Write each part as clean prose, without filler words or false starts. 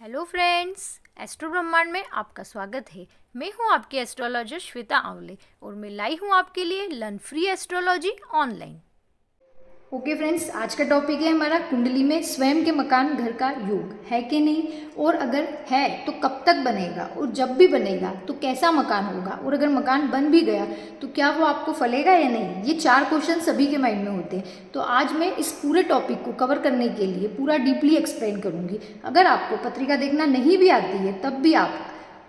Hello friends, astro ब्रह्मांड में आपका स्वागत है। मैं हूं आपकी एस्ट्रोलॉजर श्वेता आवले और मैं लाई हूं आपके लिए learn free astrology online. Okay friends, आज का टॉपिक है हमारा कुंडली में स्वयं के मकान घर का योग है कि नहीं, और अगर है तो कब तक बनेगा, और जब भी बनेगा तो कैसा मकान होगा, और अगर मकान बन भी गया तो क्या वो आपको फलेगा या नहीं। ये 4 क्वेश्चन सभी के माइंड में होते हैं। तो आज मैं इस पूरे टॉपिक को कवर करने के लिए पूरा डीपली एक्सप्लेन करूँगी। अगर आपको पत्रिका देखना नहीं भी आती है तब भी आप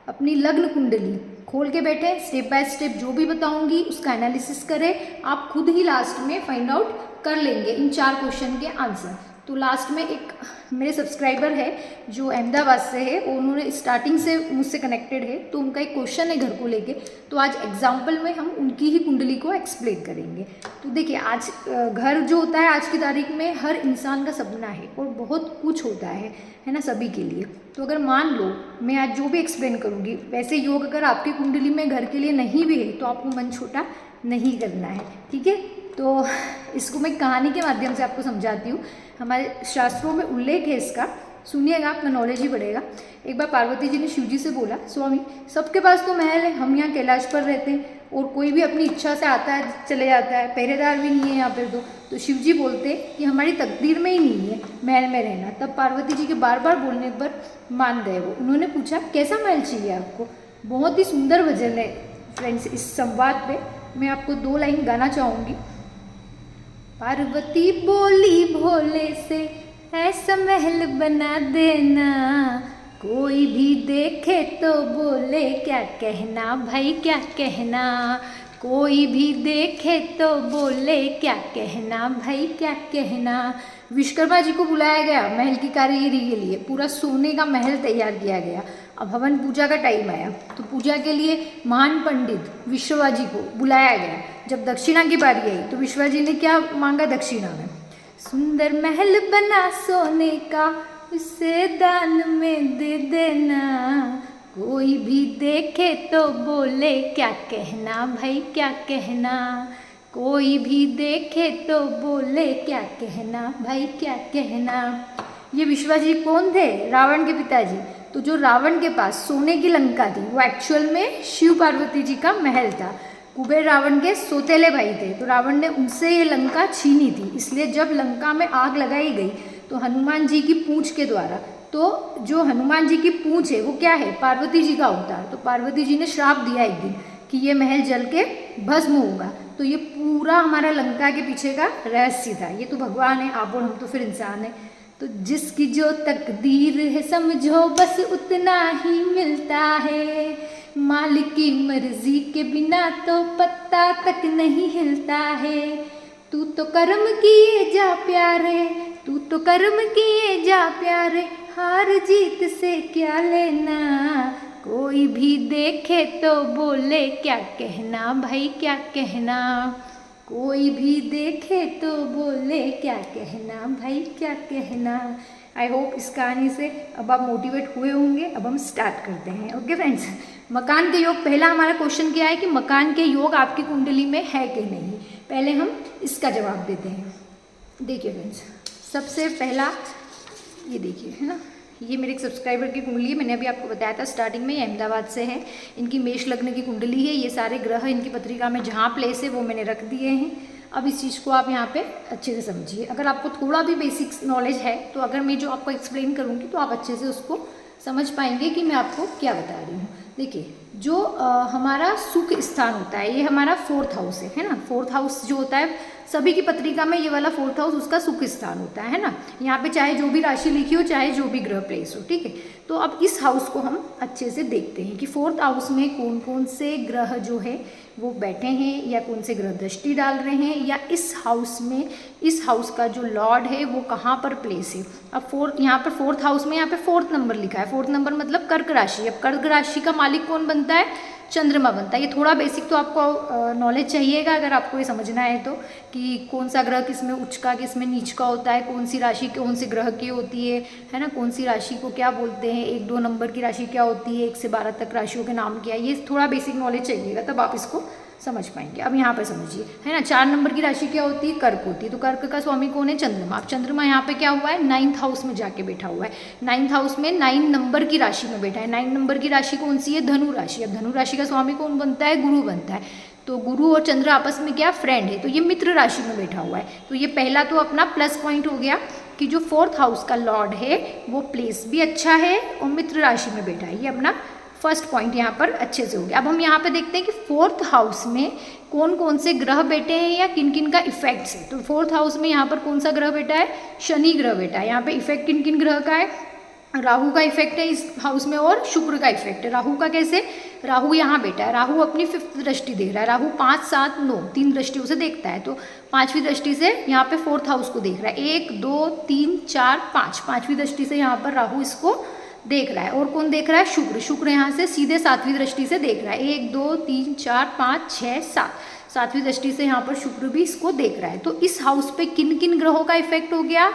अपनी लग्न कुंडली खोल के बैठे स्टेप बाय स्टेप जो भी बताऊंगी उसका एनालिसिस करें। आप खुद ही लास्ट में फाइंड आउट कर लेंगे इन 4 क्वेश्चन के आंसर। तो लास्ट में एक मेरे सब्सक्राइबर है जो अहमदाबाद से है, और उन्होंने स्टार्टिंग से मुझसे कनेक्टेड है, तो उनका एक क्वेश्चन है घर को लेके। तो आज एग्जाम्पल में हम उनकी ही कुंडली को एक्सप्लेन करेंगे। तो देखिए, आज घर जो होता है आज की तारीख में हर इंसान का सपना है और बहुत कुछ होता है ना, सभी के लिए। तो अगर मान लो मैं आज जो भी एक्सप्लेन करूँगी, वैसे योग अगर आपकी कुंडली में घर के लिए नहीं भी है तो आपको मन छोटा नहीं करना है, ठीक है। तो इसको मैं कहानी के माध्यम से आपको समझाती हूँ। हमारे शास्त्रों में उल्लेख है इसका, सुनिएगा, आपका नॉलेज ही बढ़ेगा। एक बार पार्वती जी ने शिव जी से बोला, स्वामी सबके पास तो महल है, हम यहाँ कैलाश पर रहते हैं और कोई भी अपनी इच्छा से आता है चले जाता है, पहरेदार भी नहीं है यहाँ पर। तो शिव जी बोलते कि हमारी तकदीर में ही नहीं है महल में रहना। तब पार्वती जी के बार बार बोलने पर मान गए वो। उन्होंने पूछा कैसा महल चाहिए आपको। बहुत ही सुंदर भजन है फ्रेंड्स। इस संवाद पे मैं आपको 2 लाइन गाना चाहूँगी। पार्वती बोली भोले से ऐसा महल बना देना, कोई भी देखे तो बोले क्या कहना भाई क्या कहना, कोई भी देखे तो बोले क्या कहना भाई क्या कहना। विश्वकर्मा जी को बुलाया गया महल की कारीगरी के लिए, पूरा सोने का महल तैयार किया गया। अब हवन पूजा का टाइम आया तो पूजा के लिए महान पंडित विश्ववा जी को बुलाया गया। जब दक्षिणा की बारी आई तो विश्वा जी ने क्या मांगा दक्षिणा में, सुंदर महल बना सोने का उसे दान में दे देना, कोई भी देखे तो बोले क्या कहना भाई क्या कहना, कोई भी देखे तो बोले क्या कहना भाई क्या कहना। ये विश्वा जी कौन थे? रावण के पिताजी। तो जो रावण के पास सोने की लंका थी वो एक्चुअल में शिव पार्वती जी का महल था। कुबेर रावण के सौतेले भाई थे, तो रावण ने उनसे ये लंका छीनी थी। इसलिए जब लंका में आग लगाई गई तो हनुमान जी की पूंछ के द्वारा, तो जो हनुमान जी की पूंछ है वो क्या है? पार्वती जी का अवतार। तो पार्वती जी ने श्राप दिया एक दिन कि ये महल जल के भस्म होगा। तो ये पूरा हमारा लंका के पीछे का रहस्य था। ये तो भगवान है, आप और हम तो फिर इंसान है। तो जिसकी जो तकदीर है समझो बस उतना ही मिलता है, मालिक की मर्जी के बिना तो पत्ता तक नहीं हिलता है। तू तो कर्म किए जा प्यारे, तू तो कर्म किए जा प्यारे, हार जीत से क्या लेना, कोई भी देखे तो बोले क्या कहना भाई क्या कहना, कोई भी देखे तो बोले क्या कहना भाई क्या कहना। आई होप इस कहानी से अब आप मोटिवेट हुए होंगे। अब हम स्टार्ट करते हैं। ओके फ्रेंड्स, मकान के योग, पहला हमारा क्वेश्चन क्या है कि मकान के योग आपकी कुंडली में है कि नहीं। पहले हम इसका जवाब देते हैं। देखिए फ्रेंड्स, सबसे पहला ये देखिए, है ना, ये मेरे एक सब्सक्राइबर की कुंडली है। मैंने अभी आपको बताया था स्टार्टिंग में, ये अहमदाबाद से है। इनकी मेष लग्न की कुंडली है। ये सारे ग्रह इनकी पत्रिका में जहाँ प्लेस है वो मैंने रख दिए हैं। अब इस चीज़ को आप यहाँ पे अच्छे से समझिए। अगर आपको थोड़ा भी बेसिक नॉलेज है तो अगर मैं जो आपको एक्सप्लेन करूँगी तो आप अच्छे से उसको समझ पाएंगे कि मैं आपको क्या बता रही हूँ। देखिए, जो हमारा सुख स्थान होता है ये हमारा 4th हाउस है ना। 4th हाउस जो होता है सभी की पत्रिका में, ये वाला 4th हाउस उसका सुख स्थान होता है ना। यहाँ पे चाहे जो भी राशि लिखी हो, चाहे जो भी ग्रह प्लेस हो, ठीक है। तो अब इस हाउस को हम अच्छे से देखते हैं कि 4th हाउस में कौन कौन से ग्रह जो है वो बैठे हैं, या कौन से ग्रह दृष्टि डाल रहे हैं, या इस हाउस में इस हाउस का जो लॉर्ड है वो कहाँ पर प्लेस है। अब यहाँ पर 4th हाउस में यहाँ पे 4th नंबर लिखा है। 4th नंबर मतलब कर्क राशि। अब कर्क राशि का मालिक कौन बनता है? चंद्रमा बनता है। ये थोड़ा बेसिक तो आपको नॉलेज चाहिएगा अगर आपको ये समझना है तो, कि कौन सा ग्रह किस में उच्च का किस में नीच का होता है, कौन सी राशि कौन से ग्रह की होती है ना, कौन सी राशि को क्या बोलते हैं, 1-2 नंबर की राशि क्या होती है, 1 से 12 तक राशियों के नाम क्या है। ये थोड़ा बेसिक नॉलेज चाहिएगा तब आप इसको समझ पाएंगे। अब यहाँ पर समझिए, है ना, 4 नंबर की राशि क्या होती है, कर्क होती है। तो कर्क का स्वामी कौन है, चंद्रमा। अब चंद्रमा यहाँ पे क्या हुआ है, 9th हाउस में जाके बैठा हुआ है। 9th हाउस में 9 नंबर की राशि में बैठा है। 9 नंबर की राशि कौन सी है, धनु राशि। अब धनु राशि का स्वामी कौन बनता है, गुरु बनता है। तो गुरु और चंद्र आपस में क्या, फ्रेंड है। तो ये मित्र राशि में बैठा हुआ है। तो ये पहला तो अपना प्लस पॉइंट हो गया कि जो 4th हाउस का लॉर्ड है वो प्लेस भी अच्छा है और मित्र राशि में बैठा है। ये अपना फर्स्ट पॉइंट यहाँ पर अच्छे से हो गया। अब हम यहाँ पे देखते हैं कि 4th हाउस में कौन कौन से ग्रह बैठे हैं या किन किन का इफेक्ट्स है। तो 4th हाउस में यहाँ पर कौन सा ग्रह बैठा है, शनि ग्रह बैठा है। यहाँ पे इफेक्ट किन किन ग्रह का है, राहु का इफेक्ट है इस हाउस में और शुक्र का इफेक्ट है। राहु का कैसे, राहु यहाँ बैठा है। राहु अपनी 5th दृष्टि देख रहा है। राहु 5, 7, 9 3 दृष्टियों से देखता है। तो 5वीं दृष्टि से यहाँ पे 4th हाउस को देख रहा है। 1, 2, 3, 4, 5 5वीं दृष्टि से यहाँ पर राहु इसको देख रहा है। और कौन देख रहा है, शुक्र। शुक्र यहाँ से सीधे 7वीं दृष्टि से देख रहा है। 1, 2, 3, 4, 5, 6, 7 7वीं दृष्टि से यहाँ पर शुक्र भी इसको देख रहा है। तो इस हाउस पे किन किन ग्रहों का इफेक्ट हो गया,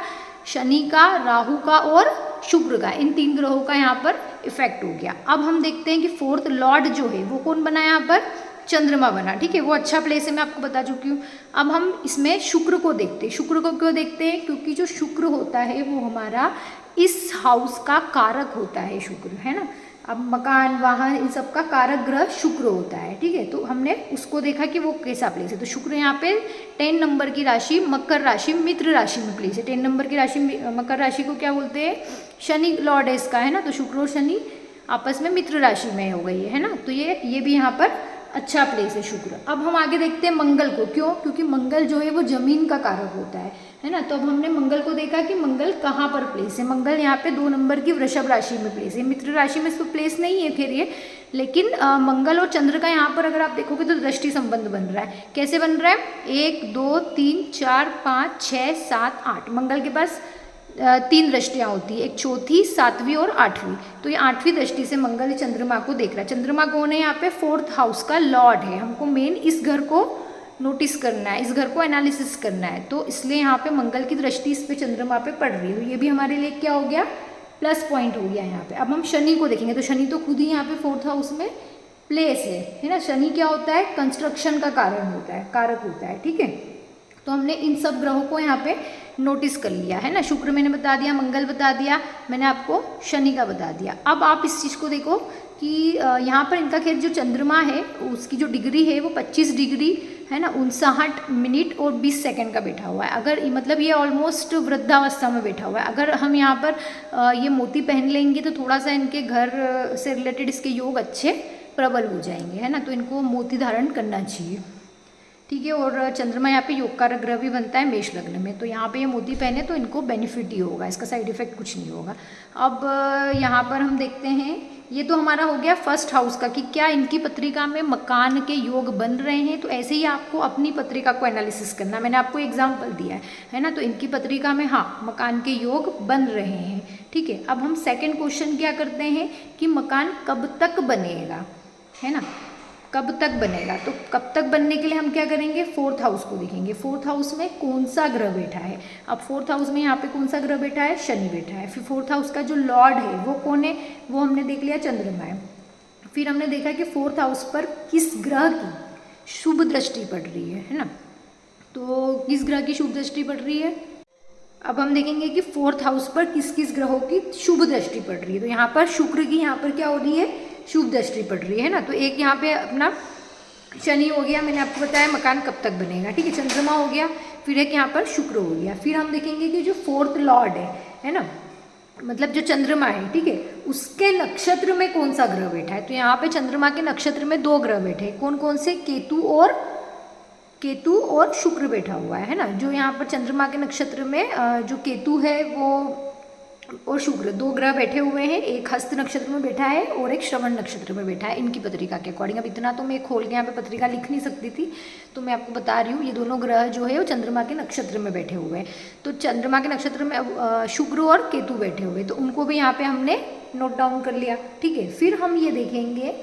शनि का, राहु का और शुक्र का। इन 3 ग्रहों का यहाँ पर इफेक्ट हो गया। अब हम देखते हैं कि 4th लॉर्ड जो है वो कौन बना यहाँ पर, चंद्रमा बना। ठीक है, वो अच्छा प्लेस है, मैं आपको बता चुकी हूँ। अब हम इसमें शुक्र को देखते हैं। शुक्र को क्यों देखते हैं, क्योंकि जो शुक्र होता है वो हमारा इस हाउस का कारक होता है, शुक्र, है ना। अब मकान, वाहन, इन सब का कारक ग्रह शुक्र होता है। ठीक है, तो हमने उसको देखा कि वो कैसा प्लेस है। तो शुक्र यहाँ पे 10 नंबर की राशि मकर राशि, मित्र राशि में प्लेस है। 10 नंबर की राशि मकर राशि को क्या बोलते हैं, शनि लॉर्ड है इसका, है ना। तो शुक्र और शनि आपस में मित्र राशि में हो गई है ना। तो ये भी यहाँ पर अच्छा प्लेस है शुक्र। अब हम आगे देखते हैं मंगल को। क्यों, क्योंकि मंगल जो है वो जमीन का कारक होता है ना। तो अब हमने मंगल को देखा कि मंगल कहाँ पर प्लेस है। मंगल यहाँ पे 2 नंबर की वृषभ राशि में प्लेस है। मित्र राशि में इसको प्लेस नहीं है फिर ये, लेकिन मंगल और चंद्र का यहाँ पर अगर आप देखोगे तो दृष्टि संबंध बन रहा है। कैसे बन रहा है, 1, 2, 3, 4, 5, 6, 7, 8। मंगल के पास 3 दृष्टियाँ होती है, एक चौथी, 7वीं और 8वीं। तो ये 8वीं दृष्टि से मंगल चंद्रमा को देख रहा है। चंद्रमा कौन है, यहाँ पे 4th हाउस का लॉर्ड है। हमको मेन इस घर को नोटिस करना है, इस घर को एनालिसिस करना है। तो इसलिए यहाँ पे मंगल की दृष्टि इस पे चंद्रमा पे पड़ रही है। ये भी हमारे लिए क्या हो गया, प्लस पॉइंट हो गया यहाँ पे। अब हम शनि को देखेंगे। तो शनि तो खुद ही यहाँ पे 4th हाउस में प्लेस है ना। शनि क्या होता है, कंस्ट्रक्शन का कारण होता है, कारक होता है। ठीक है, तो हमने इन सब ग्रहों को यहाँ पे नोटिस कर लिया है ना। शुक्र मैंने बता दिया, मंगल बता दिया, मैंने आपको शनि का बता दिया। अब आप इस चीज़ को देखो कि यहाँ पर इनका खैर जो चंद्रमा है उसकी जो डिग्री है वो 25 डिग्री है ना, 59 मिनट और 20 सेकंड का बैठा हुआ है। अगर मतलब ये ऑलमोस्ट वृद्धावस्था में बैठा हुआ है। अगर हम यहाँ पर ये मोती पहन लेंगे तो थोड़ा सा इनके घर से रिलेटेड इसके योग अच्छे प्रबल हो जाएंगे, है ना। तो इनको मोती धारण करना चाहिए। ठीक है, और चंद्रमा यहाँ पे योग कारक ग्रह भी बनता है मेष लग्न में। तो यहाँ पे ये मोती पहने तो इनको बेनिफिट ही होगा, इसका साइड इफेक्ट कुछ नहीं होगा। अब यहाँ पर हम देखते हैं, ये तो हमारा हो गया 1st हाउस का कि क्या इनकी पत्रिका में मकान के योग बन रहे हैं। तो ऐसे ही आपको अपनी पत्रिका को एनालिसिस करना। मैंने आपको एग्जाम्पल दिया है ना। तो इनकी पत्रिका में हाँ मकान के योग बन रहे हैं। ठीक है, अब हम सेकेंड क्वेश्चन क्या करते हैं कि मकान कब तक बनेगा, है ना, कब तक बनेगा। तो कब तक बनने के लिए हम क्या करेंगे, 4th हाउस को देखेंगे। 4th हाउस में कौन सा ग्रह बैठा है। अब 4th हाउस में यहाँ पे कौन सा ग्रह बैठा है, शनि बैठा है। फिर 4th हाउस का जो लॉर्ड है वो कौन है, वो हमने देख लिया चंद्रमा है। फिर हमने देखा कि 4th हाउस पर किस ग्रह की शुभ दृष्टि पड़ रही है ना। तो किस ग्रह की शुभ दृष्टि पड़ रही है। अब हम देखेंगे कि 4th हाउस पर किस किस ग्रहों की शुभ दृष्टि पड़ रही है। तो यहाँ पर शुक्र की यहाँ पर क्या हो रही है, शुभ दृष्टि पड़ रही है ना। तो एक यहाँ पे अपना शनि हो गया, मैंने आपको बताया मकान कब तक बनेगा। ठीक है, चंद्रमा हो गया, फिर एक यहाँ पर शुक्र हो गया। फिर हम देखेंगे कि जो 4th लॉर्ड है ना, मतलब जो चंद्रमा है, ठीक है, उसके नक्षत्र में कौन सा ग्रह बैठा है। तो यहाँ पे चंद्रमा के नक्षत्र में 2 ग्रह बैठे हैं। कौन कौन से, केतु और शुक्र बैठा हुआ है ना। जो यहाँ पर चंद्रमा के नक्षत्र में जो केतु है वो और शुक्र 2 ग्रह बैठे हुए हैं। एक हस्त नक्षत्र में बैठा है और एक श्रवण नक्षत्र में बैठा है इनकी पत्रिका के अकॉर्डिंग। अब इतना तो मैं खोल के यहाँ पे पत्रिका लिख नहीं सकती थी, तो मैं आपको बता रही हूँ। ये दोनों ग्रह जो है वो चंद्रमा के नक्षत्र में बैठे हुए हैं। तो चंद्रमा के नक्षत्र में शुक्र और केतु बैठे हुए, तो उनको भी यहाँ पे हमने नोट डाउन कर लिया। ठीक है, फिर हम ये देखेंगे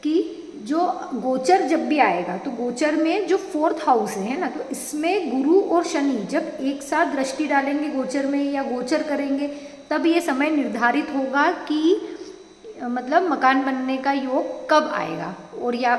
कि जो गोचर जब भी आएगा तो गोचर में जो 4th हाउस है ना, तो इसमें गुरु और शनि जब एक साथ दृष्टि डालेंगे गोचर में या गोचर करेंगे, तब ये समय निर्धारित होगा कि मतलब मकान बनने का योग कब आएगा। और या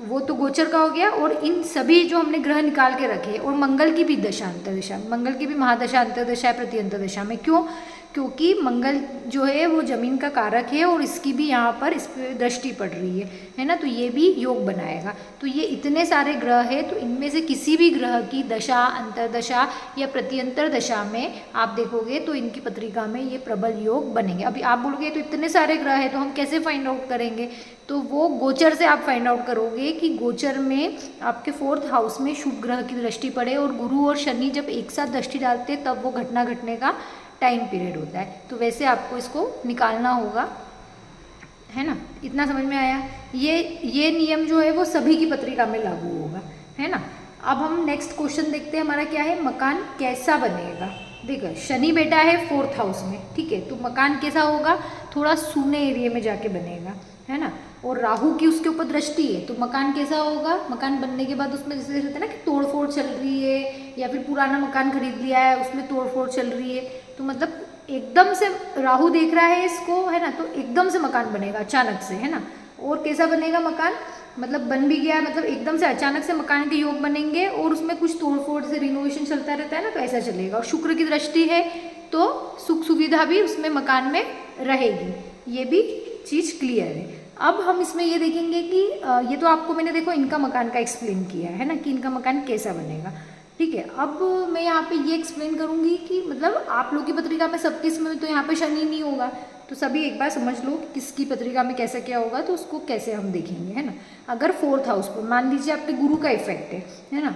वो तो गोचर का हो गया। और इन सभी जो हमने ग्रह निकाल के रखे, और मंगल की भी दशा अंतर्दशा, मंगल की भी महादशा अंतर्दशा है प्रति अंतर्दशा में। क्यों? क्योंकि मंगल जो है वो जमीन का कारक है और इसकी भी यहाँ पर इस पर दृष्टि पड़ रही है ना, तो ये भी योग बनाएगा। तो ये इतने सारे ग्रह है, तो इनमें से किसी भी ग्रह की दशा अंतर्दशा या प्रत्यंतर दशा में आप देखोगे तो इनकी पत्रिका में ये प्रबल योग बनेंगे। अभी आप बोलोगे तो इतने सारे ग्रह है तो हम कैसे फाइंड आउट करेंगे? तो वो गोचर से आप फाइंड आउट करोगे कि गोचर में आपके 4th हाउस में शुभ ग्रह की दृष्टि पड़े, और गुरु और शनि जब एक साथ दृष्टि डालते हैं तब वो घटना घटने का टाइम पीरियड होता है। तो वैसे आपको इसको निकालना होगा, है ना। इतना समझ में आया? ये नियम जो है वो सभी की पत्रिका में लागू होगा, है ना। अब हम नेक्स्ट क्वेश्चन देखते हैं, हमारा क्या है, मकान कैसा बनेगा। देखो शनि बैठा है 4th हाउस में, ठीक है, तो मकान कैसा होगा, थोड़ा सूने एरिया में जाके बनेगा, है ना। और राहु की उसके ऊपर दृष्टि है, तो मकान कैसा होगा, मकान बनने के बाद उसमें जैसे रहता है ना कि तोड़ फोड़ चल रही है, या फिर पुराना मकान खरीद लिया है उसमें तोड़ फोड़ चल रही है, तो मतलब एकदम से राहु देख रहा है इसको, है ना, तो एकदम से मकान बनेगा अचानक से, है ना। और कैसा बनेगा मकान, मतलब बन भी गया, मतलब एकदम से अचानक से मकान के योग बनेंगे और उसमें कुछ तोड़ फोड़ से रिनोवेशन चलता रहता है ना, तो ऐसा चलेगा। और शुक्र की दृष्टि है तो सुख सुविधा भी उसमें मकान में रहेगी, ये भी चीज़ क्लियर है। अब हम इसमें ये देखेंगे कि ये तो आपको मैंने देखो इनका मकान का एक्सप्लेन किया है ना, कि इनका मकान कैसा बनेगा, ठीक है। अब मैं यहाँ पे ये एक्सप्लेन करूँगी कि मतलब आप लोग की पत्रिका में सबके इसमें तो यहाँ पे शनि नहीं होगा, तो सभी एक बार समझ लो कि किसकी पत्रिका में कैसा क्या होगा, तो उसको कैसे हम देखेंगे, है ना। अगर 4th हाउस पर मान लीजिए आपके गुरु का इफेक्ट है ना,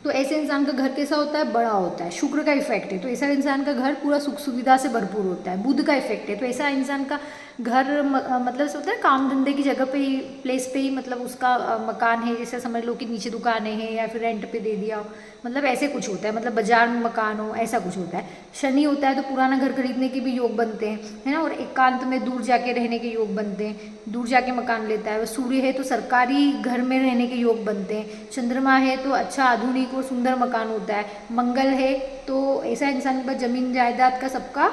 तो ऐसे इंसान का घर कैसा होता है, बड़ा होता है। शुक्र का इफेक्ट है तो ऐसा इंसान का घर पूरा सुख सुविधा से भरपूर होता है। बुध का इफेक्ट है तो ऐसा इंसान का घर मतलब से होता है काम धंधे की जगह पे ही, प्लेस पे ही, मतलब उसका मकान है, जैसे समझ लो कि नीचे दुकानें हैं या फिर रेंट पे दे दिया हो, मतलब ऐसे कुछ होता है, मतलब बाजार में मकान हो, ऐसा कुछ होता है। शनि होता है तो पुराना घर खरीदने के भी योग बनते हैं, है ना, और एकांत में दूर जाके रहने के योग बनते हैं, दूर जाके मकान लेता है। सूर्य है तो सरकारी घर में रहने के योग बनते हैं। चंद्रमा है तो अच्छा आधुनिक और सुंदर मकान होता है। मंगल है तो ऐसा इंसान के पास जमीन जायदाद का सबका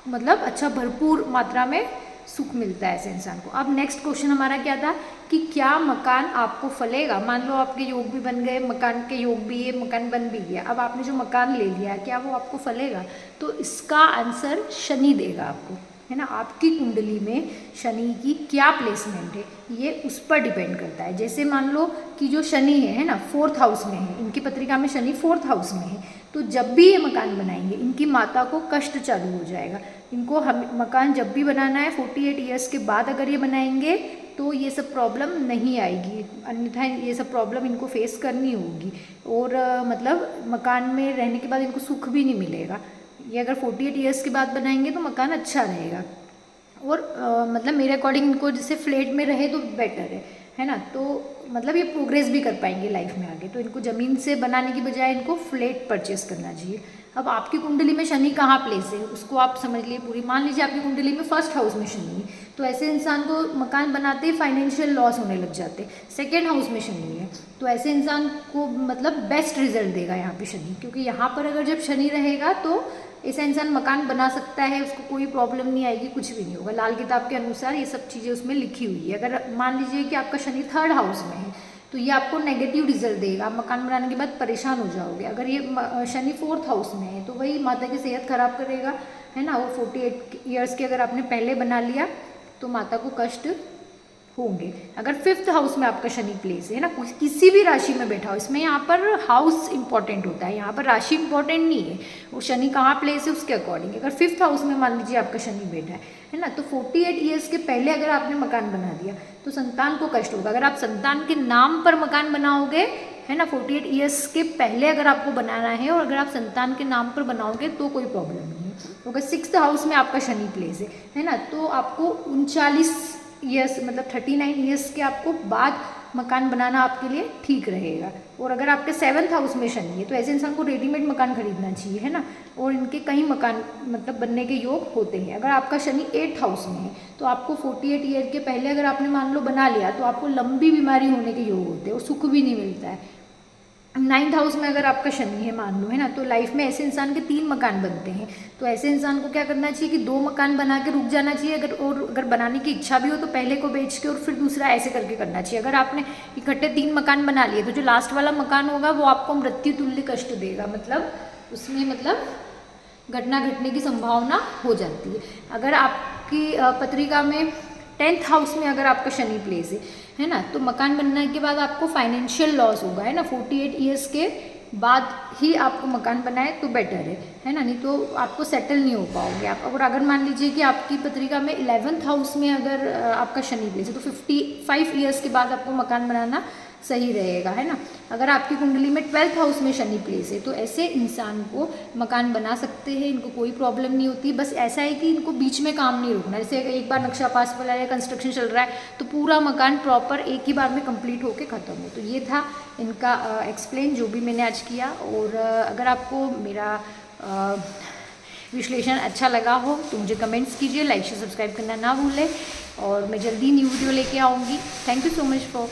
मतलब अच्छा भरपूर मात्रा में सुख मिलता है ऐसे इंसान को। अब नेक्स्ट क्वेश्चन हमारा क्या था कि क्या मकान आपको फलेगा। मान लो आपके योग भी बन गए, मकान के योग भी है, मकान बन भी गया, अब आपने जो मकान ले लिया क्या वो आपको फलेगा? तो इसका आंसर शनि देगा आपको, है ना। आपकी कुंडली में शनि की क्या प्लेसमेंट है ये उस पर डिपेंड करता है। जैसे मान लो कि जो शनि है ना 4th हाउस में है, इनकी पत्रिका में शनि 4th हाउस में है, तो जब भी ये मकान बनाएंगे इनकी माता को कष्ट चालू हो जाएगा। इनको हम मकान जब भी बनाना है 48 ईयर्स के बाद अगर ये बनाएंगे तो ये सब प्रॉब्लम नहीं आएगी, अन्यथा ये सब प्रॉब्लम इनको फेस करनी होगी। और मतलब मकान में रहने के बाद इनको सुख भी नहीं मिलेगा। ये अगर 48 ईयर्स के बाद बनाएंगे तो मकान अच्छा रहेगा। और मतलब मेरे अकॉर्डिंग इनको जैसे फ्लैट में रहे तो बेटर है ना, तो मतलब ये प्रोग्रेस भी कर पाएंगे लाइफ में आगे। तो इनको ज़मीन से बनाने की बजाय इनको फ्लैट परचेस करना चाहिए। अब आपकी कुंडली में शनि कहाँ प्लेस है उसको आप समझ लिए पूरी। मान लीजिए आपकी कुंडली में 1st हाउस में शनि है, तो ऐसे इंसान को मकान बनाते ही फाइनेंशियल लॉस होने लग जाते। 2nd हाउस में शनि है तो ऐसे इंसान को मतलब बेस्ट रिजल्ट देगा यहाँ पे शनि, क्योंकि यहाँ पर अगर जब शनि रहेगा तो ऐसा इंसान मकान बना सकता है, उसको कोई प्रॉब्लम नहीं आएगी, कुछ भी नहीं होगा। लाल किताब के अनुसार ये सब चीज़ें उसमें लिखी हुई है। अगर मान लीजिए कि आपका शनि 3rd हाउस में है तो ये आपको नेगेटिव रिजल्ट देगा, आप मकान बनाने के बाद परेशान हो जाओगे। अगर ये शनि 4th हाउस में है तो वही माता की सेहत खराब करेगा, है ना। और 48 ईयर्स के अगर आपने पहले बना लिया तो माता को कष्ट होंगे। अगर 5th हाउस में आपका शनि प्लेस है ना, किसी भी राशि में बैठा हो, इसमें यहाँ पर हाउस इंपॉर्टेंट होता है, यहाँ पर राशि इंपॉर्टेंट नहीं है, वो शनि कहाँ प्लेस है उसके अकॉर्डिंग। अगर 5th हाउस में मान लीजिए आपका शनि बैठा है ना, तो 48 ईयर्स के पहले अगर आपने मकान बना दिया तो संतान को कष्ट होगा। अगर आप संतान के नाम पर मकान बनाओगे, है ना, 48 ईयर्स के पहले अगर आपको बनाना है और अगर आप संतान के नाम पर बनाओगे तो कोई प्रॉब्लम नहीं है। अगर 6th हाउस में आपका शनि प्लेस है ना, तो आपको 39 ईयर्स मतलब 39 ईयर्स के आपको बाद मकान बनाना आपके लिए ठीक रहेगा। और अगर आपके 7th हाउस में शनि है तो ऐसे इंसान को रेडीमेड मकान खरीदना चाहिए, है ना। और इनके कई मकान मतलब बनने के योग होते हैं। अगर आपका शनि 8th हाउस में है तो आपको 48 ईयर के पहले अगर आपने मान लो बना लिया तो आपको लंबी बीमारी होने के योग होते हैं और सुख भी नहीं मिलता है। 9th हाउस में अगर आपका शनि है मान लो, है ना, तो लाइफ में ऐसे इंसान के 3 मकान बनते हैं। तो ऐसे इंसान को क्या करना चाहिए कि 2 मकान बना के रुक जाना चाहिए, अगर बनाने की इच्छा भी हो तो पहले को बेच के और फिर दूसरा ऐसे करके करना चाहिए। अगर आपने इकट्ठे 3 मकान बना लिए तो जो लास्ट वाला मकान होगा वो आपको मृत्यु तुल्य कष्ट देगा, मतलब उसमें मतलब घटना घटने की संभावना हो जाती है। अगर आपकी पत्रिका में 10th हाउस में अगर आपका शनि प्लेस है ना, तो मकान बनने के बाद आपको फाइनेंशियल लॉस होगा, है ना, 48 ईयर्स के बाद ही आपको मकान बनाए तो बेटर है ना, नहीं तो आपको सेटल नहीं हो पाओगे आप। अगर मान लीजिए कि आपकी पत्रिका में 11th हाउस में अगर आपका शनि प्लेस है तो 55 ईयर्स के बाद आपको मकान बनाना सही रहेगा, है ना। अगर आपकी कुंडली में 12th हाउस में शनि प्लेस है तो ऐसे इंसान को मकान बना सकते हैं, इनको कोई प्रॉब्लम नहीं होती। बस ऐसा है कि इनको बीच में काम नहीं रुकना, जैसे एक बार नक्शा पास वाला या कंस्ट्रक्शन चल रहा है तो पूरा मकान प्रॉपर एक ही बार में कंप्लीट होके ख़त्म हो। तो ये था इनका एक्सप्लेन जो भी मैंने आज किया। और अगर आपको मेरा विश्लेषण अच्छा लगा हो तो मुझे कमेंट्स कीजिए, लाइक शेयर सब्सक्राइब करना ना भूलें, और मैं जल्दी न्यू वीडियो लेके आऊँगी। Thank you so much for